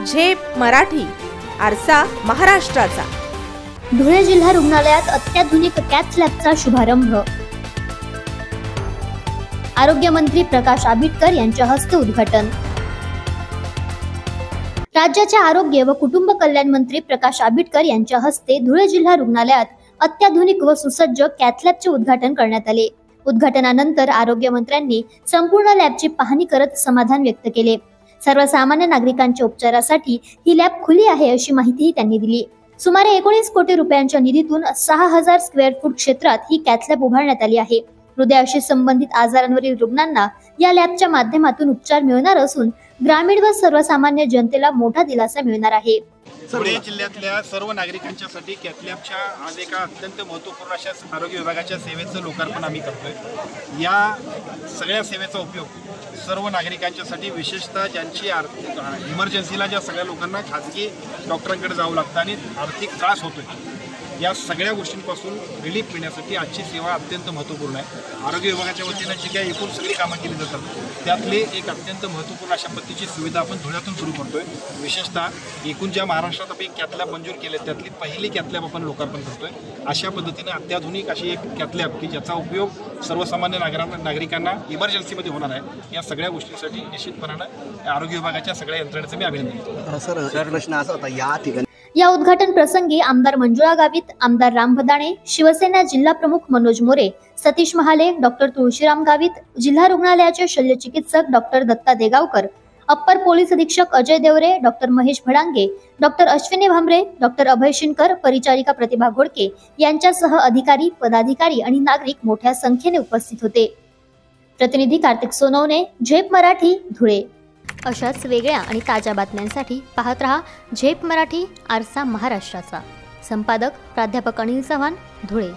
झेप मराठी, आरसा महाराष्ट्राचा। धुळे जिल्हा रुग्णालयात अत्याधुनिक कॅथ लॅबचा शुभारंभ। आरोग्य मंत्री प्रकाश आंबेडकर यांच्या हस्ते उद्घाटन। राज्याचे आरोग्य व कुटुंब कल्याण मंत्री प्रकाश आंबेडकर यांच्या हस्ते धुळे जिल्हा रुग्णालयात अत्याधुनिक व सुसज्ज कॅथ लॅबचे उद्घाटन करण्यात आले। उद्घाटनानंतर आरोग्य मंत्र्यांनी संपूर्ण लॅबची पाहणी करत समाधान व्यक्त केले। सर्वसामान्य नागरिकांच्या उपचारासाठी ही लॅब खुली आहे अशी माहितीही त्यांनी दिली। सुमारे 19 कोटी रुपयांच्या निधीतून 6000 स्क्वेअर फूट क्षेत्रात ही कॅथ लॅब उभारण्यात आली आहे। हृदयाशी संबंधित आजारांवरील रुग्णांना या लॅबच्या माध्यमातून उपचार मिळणार असून ग्रामीण व सर्वसामान्य जनतेला मोठा दिलासा मिळणार आहे। धुळे जिल्ह्यातल्या सर्व नागरिकांच्यासाठी कॅथ लॅबच्या आज एका अत्यंत महत्त्वपूर्ण अशा आरोग्य विभागाच्या सेवेचं लोकार्पण आम्ही करतोय। या सगळ्या सेवेचा उपयोग सर्व नागरिकांच्यासाठी, विशेषतः ज्यांची इमर्जन्सीला ज्या सगळ्या लोकांना खाजगी डॉक्टरांकडे जावं लागतं आणि आर्थिक त्रास होतोय, या सगळ्या गोष्टींपासून रिलीफ मिळण्यासाठी आजची सेवा अत्यंत महत्त्वपूर्ण आहे। आरोग्य विभागाच्या वतीनं जी काही एकूण सगळी कामं केली जातात त्यातली एक अत्यंत महत्त्वपूर्ण अशा पद्धतीची सुविधा आपण धुळ्यातून सुरू करतोय। विशेषतः एकूण ज्या महाराष्ट्रात आपण कॅथ लॅब मंजूर केले त्यातली पहिली कॅथ लॅब आपण लोकार्पण करतोय। अशा पद्धतीने अत्याधुनिक अशी एक कॅथ लॅब की ज्याचा उपयोग सर्वसामान्य नागरिकांना इमर्जन्सीमध्ये होणार आहे, या सगळ्या गोष्टींसाठी निश्चितपणानं आरोग्य विभागाच्या सगळ्या यंत्रणेचं मी अभिनंदन करतो। सर प्रश्न असा होता, या ठिकाणी या उद्घाटन प्रसंगी आमदार मंजुळा गावित, आमदार राम भदाणे, शिवसेना जिल्हा प्रमुख मनोज मोरे, सतीश महाले, डॉक्टर तुळशीराम गावित, जिल्हा रुग्णालयाचे शल्यचिकित्सक डॉक्टर दत्ता देगावकर, अप्पर पोलीस अधीक्षक Ajay Deore, doctor Mahesh Bhadange, doctor Ashwini Bhamre, doctor Abhay Shinkar, परिचारिका प्रतिभा घोडके यांच्यासह अधिकारी, पदाधिकारी आणि नागरिक मोठ्या संख्येने उपस्थित होते। प्रतिनिधी कार्तिक सोनवणे, झेप मराठी, धुळे। अशाच वेगळ्या आणि ताज्या बातम्यांसाठी पाहत रहा झेप मराठी, आरसा महाराष्ट्राचा। संपादक प्राध्यापक अनिल चव्हाण, धुळे।